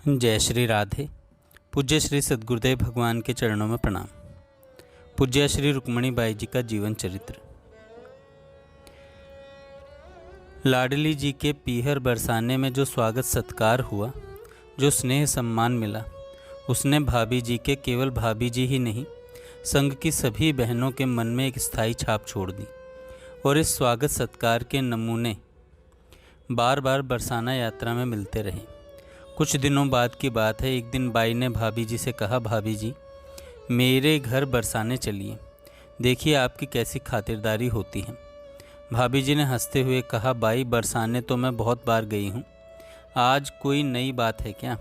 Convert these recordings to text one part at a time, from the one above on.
जय श्री राधे। पूज्य श्री सद्गुरुदेव भगवान के चरणों में प्रणाम। पूज्य श्री रुक्मणी बाई जी का जीवन चरित्र। लाडली जी के पीहर बरसाने में जो स्वागत सत्कार हुआ, जो स्नेह सम्मान मिला, उसने भाभी जी के केवल भाभी जी ही नहीं, संघ की सभी बहनों के मन में एक स्थायी छाप छोड़ दी। और इस स्वागत सत्कार के नमूने बार बार बरसाना यात्रा में मिलते रहे। कुछ दिनों बाद की बात है। एक दिन बाई ने भाभी जी से कहा, भाभी जी मेरे घर बरसाने चलिए, देखिए आपकी कैसी खातिरदारी होती है। भाभी जी ने हंसते हुए कहा, बाई बरसाने तो मैं बहुत बार गई हूँ, आज कोई नई बात है क्या?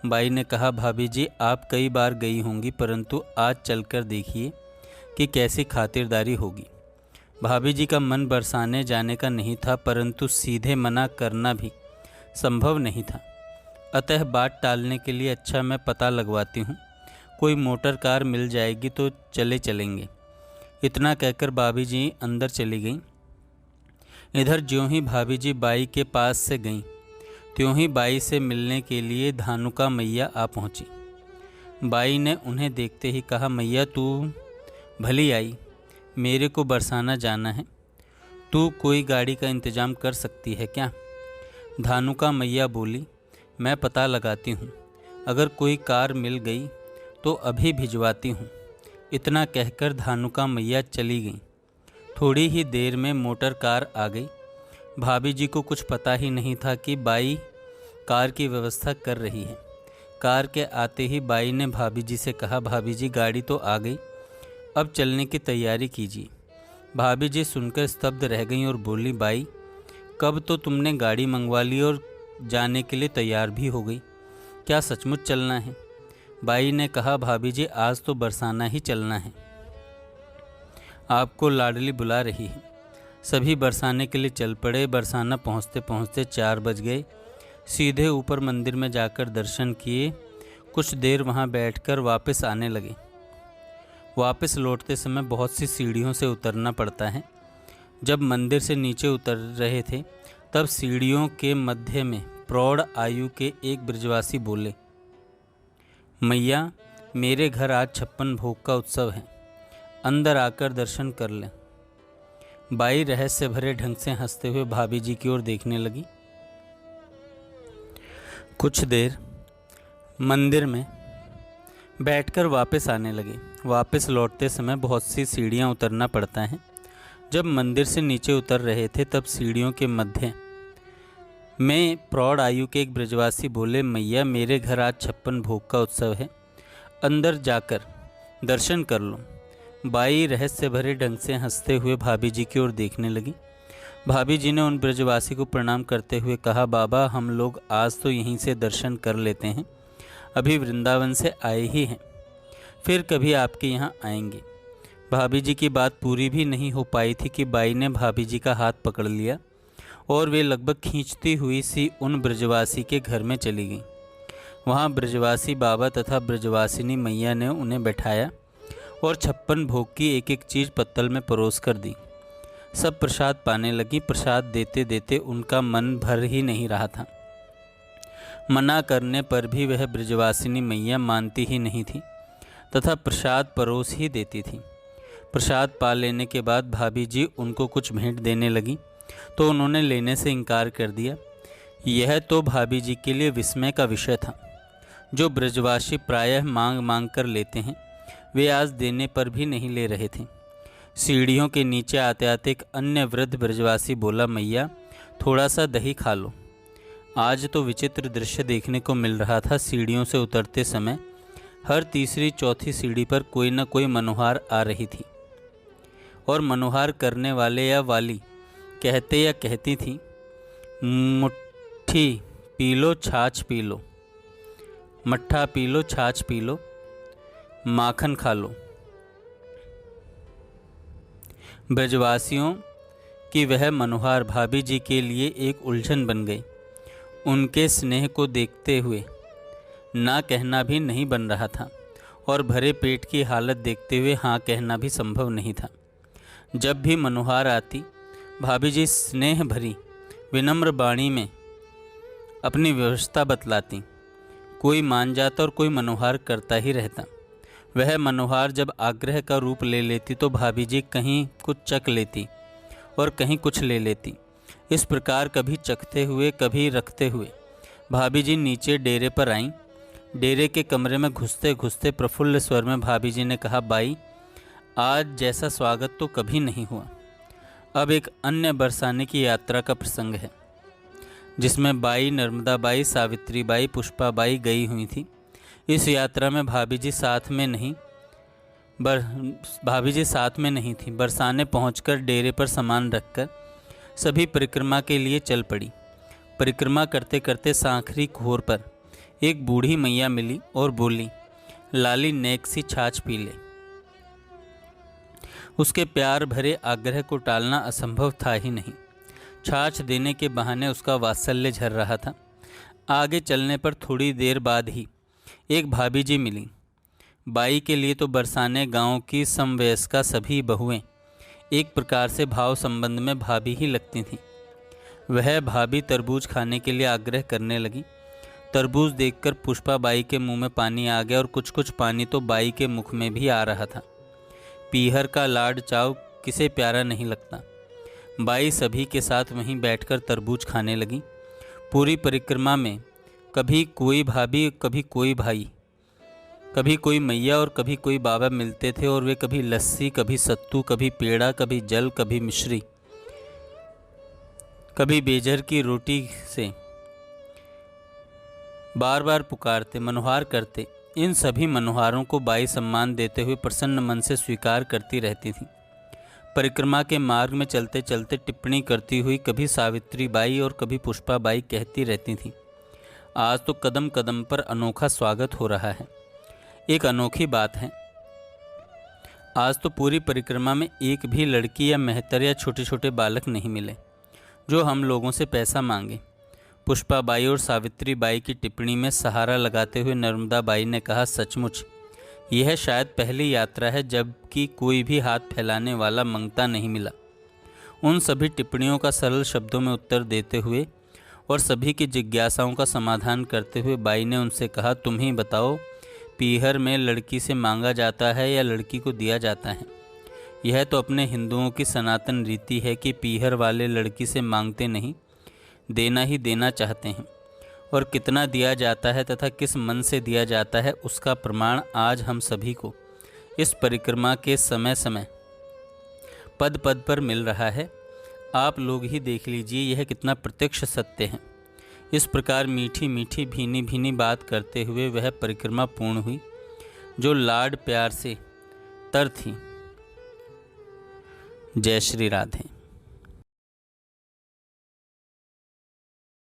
बाई ने कहा, भाभी जी आप कई बार गई होंगी, परंतु आज चलकर देखिए कि कैसी खातिरदारी होगी। भाभी जी का मन बरसाने जाने का नहीं था, परंतु सीधे मना करना भी संभव नहीं था। अतः बात टालने के लिए अच्छा मैं पता लगवाती हूँ, कोई मोटर कार मिल जाएगी तो चलेंगे। इतना कहकर भाभी जी अंदर चली गईं। इधर ज्यों ही भाभी जी बाई के पास से गईं, त्यों ही बाई से मिलने के लिए धानुका मैया आ पहुँची। बाई ने उन्हें देखते ही कहा, मैया तू भली आई, मेरे को बरसाना जाना है, तू कोई गाड़ी का इंतज़ाम कर सकती है क्या? धानुका मैया बोली, मैं पता लगाती हूँ, अगर कोई कार मिल गई तो अभी भिजवाती हूँ। इतना कहकर धानुका मैया चली गई। थोड़ी ही देर में मोटर कार आ गई। भाभी जी को कुछ पता ही नहीं था कि बाई कार की व्यवस्था कर रही है। कार के आते ही बाई ने भाभी जी से कहा, भाभी जी गाड़ी तो आ गई, अब चलने की तैयारी कीजिए। भाभी जी सुनकर स्तब्ध रह गईं और बोली, बाई कब तो तुमने गाड़ी मंगवा ली और जाने के लिए तैयार भी हो गई, क्या सचमुच चलना है? बाई ने कहा, भाभी जी आज तो बरसाना ही चलना है, आपको लाडली बुला रही है। सभी बरसाने के लिए चल पड़े। बरसाना पहुँचते पहुँचते 4 बज गए। सीधे ऊपर मंदिर में जाकर दर्शन किए। कुछ देर वहाँ बैठकर वापस आने लगे। वापस लौटते समय बहुत सी सीढ़ियों से उतरना पड़ता है। जब मंदिर से नीचे उतर रहे थे तब सीढ़ियों के मध्य में प्रौढ़ आयु के एक ब्रजवासी बोले, मैया मेरे घर आज 56 भोग का उत्सव है, अंदर आकर दर्शन कर लें। बाई रहस्य भरे ढंग से हंसते हुए भाभी जी की ओर देखने लगी। कुछ देर मंदिर में बैठकर वापस आने लगे। वापस लौटते समय बहुत सी सीढ़ियां उतरना पड़ता है। जब मंदिर से नीचे उतर रहे थे तब सीढ़ियों के मध्य में प्रौढ़ आयु के एक ब्रजवासी बोले, मैया मेरे घर आज 56 भोग का उत्सव है, अंदर जाकर दर्शन कर लो। बाई रहस्य भरे ढंग से हंसते हुए भाभी जी की ओर देखने लगी। भाभी जी ने उन ब्रजवासी को प्रणाम करते हुए कहा, बाबा हम लोग आज तो यहीं से दर्शन कर लेते हैं, अभी वृंदावन से आए ही हैं, फिर कभी आपके यहाँ आएंगे। भाभी जी की बात पूरी भी नहीं हो पाई थी कि बाई ने भाभी जी का हाथ पकड़ लिया और वे लगभग खींचती हुई सी उन ब्रजवासी के घर में चली गईं। वहाँ ब्रजवासी बाबा तथा ब्रजवासिनी मैया ने उन्हें बैठाया और 56 भोग की एक एक चीज़ पत्तल में परोस कर दी। सब प्रसाद पाने लगी। प्रसाद देते देते उनका मन भर ही नहीं रहा था। मना करने पर भी वह ब्रजवासिनी मैया मानती ही नहीं थी तथा प्रसाद परोस ही देती थी। प्रसाद पा लेने के बाद भाभी जी उनको कुछ भेंट देने लगी तो उन्होंने लेने से इनकार कर दिया। यह तो भाभी जी के लिए विस्मय का विषय था। जो ब्रजवासी प्रायः मांग मांग कर लेते हैं, वे आज देने पर भी नहीं ले रहे थे। सीढ़ियों के नीचे आते आते एक अन्य वृद्ध ब्रजवासी बोला, मैया थोड़ा सा दही खा लो। आज तो विचित्र दृश्य देखने को मिल रहा था। सीढ़ियों से उतरते समय हर तीसरी चौथी सीढ़ी पर कोई न कोई मनोहार आ रही थी और मनोहार करने वाले या वाली कहते या कहती थी, मुट्ठी पी लो छाछ पी लो, मट्ठा पी लो छाछ पी लो, माखन खा लो। ब्रजवासियों की वह मनोहार भाभी जी के लिए एक उलझन बन गई। उनके स्नेह को देखते हुए ना कहना भी नहीं बन रहा था और भरे पेट की हालत देखते हुए हाँ कहना भी संभव नहीं था। जब भी मनोहार आती, भाभी जी स्नेह भरी विनम्र वाणी में अपनी व्यवस्था बतलाती। कोई मान जाता और कोई मनोहार करता ही रहता। वह मनोहार जब आग्रह का रूप ले लेती तो भाभी जी कहीं कुछ चख लेती और कहीं कुछ ले लेती। इस प्रकार कभी चखते हुए कभी रखते हुए भाभी जी नीचे डेरे पर आईं। डेरे के कमरे में घुसते घुसते प्रफुल्ल स्वर में भाभी जी ने कहा, बाई, आज जैसा स्वागत तो कभी नहीं हुआ। अब एक अन्य बरसाने की यात्रा का प्रसंग है, जिसमें by, Narmada by, Savitri by, Pushpa by गई हुई थी। इस यात्रा में भाभी जी साथ में नहीं थी। बरसाने पहुंचकर डेरे पर सामान रखकर सभी परिक्रमा के लिए चल पड़ी। परिक्रमा करते करते सांखरी खोर पर एक बूढ़ी मैया मिली और बोली, लाली नेक सी छाछ पी ले। उसके प्यार भरे आग्रह को टालना असंभव था ही नहीं। छाछ देने के बहाने उसका वात्सल्य झर रहा था। आगे चलने पर थोड़ी देर बाद ही एक भाभी जी मिली। बाई के लिए तो बरसाने गांव की समवयस्का सभी बहुएं एक प्रकार से भाव संबंध में भाभी ही लगती थीं। वह भाभी तरबूज खाने के लिए आग्रह करने लगी। तरबूज देखकर पुष्पा बाई के मुंह में पानी आ गया और कुछ कुछ पानी तो बाई के मुख में भी आ रहा था। पीहर का लाड चाव किसे प्यारा नहीं लगता। बाई सभी के साथ वहीं बैठकर तरबूज खाने लगी। पूरी परिक्रमा में कभी कोई भाभी, कभी कोई भाई, कभी कोई मैया और कभी कोई बाबा मिलते थे और वे कभी लस्सी, कभी सत्तू, कभी पेड़ा, कभी जल, कभी मिश्री, कभी बेजर की रोटी से बार बार पुकारते, मनोहार करते। इन सभी मनोहारों को बाई सम्मान देते हुए प्रसन्न मन से स्वीकार करती रहती थी। परिक्रमा के मार्ग में चलते चलते टिप्पणी करती हुई कभी सावित्री बाई और कभी पुष्पा बाई कहती रहती थी, आज तो कदम कदम पर अनोखा स्वागत हो रहा है। एक अनोखी बात है, आज तो पूरी परिक्रमा में एक भी लड़की या मेहतर या छोटे छोटे बालक नहीं मिले जो हम लोगों से पैसा मांगे। पुष्पा बाई और सावित्री बाई की टिप्पणी में सहारा लगाते हुए नर्मदा बाई ने कहा, सचमुच यह शायद पहली यात्रा है जबकि कोई भी हाथ फैलाने वाला मंगता नहीं मिला। उन सभी टिप्पणियों का सरल शब्दों में उत्तर देते हुए और सभी की जिज्ञासाओं का समाधान करते हुए बाई ने उनसे कहा, तुम ही बताओ, पीहर में लड़की से मांगा जाता है या लड़की को दिया जाता है? यह तो अपने हिंदुओं की सनातन रीति है कि पीहर वाले लड़की से मांगते नहीं, देना ही देना चाहते हैं। और कितना दिया जाता है तथा किस मन से दिया जाता है, उसका प्रमाण आज हम सभी को इस परिक्रमा के समय समय पद पद पर मिल रहा है। आप लोग ही देख लीजिए यह कितना प्रत्यक्ष सत्य है। इस प्रकार मीठी मीठी भीनी भीनी बात करते हुए वह परिक्रमा पूर्ण हुई जो लाड प्यार से तर थी। जय श्री राधे।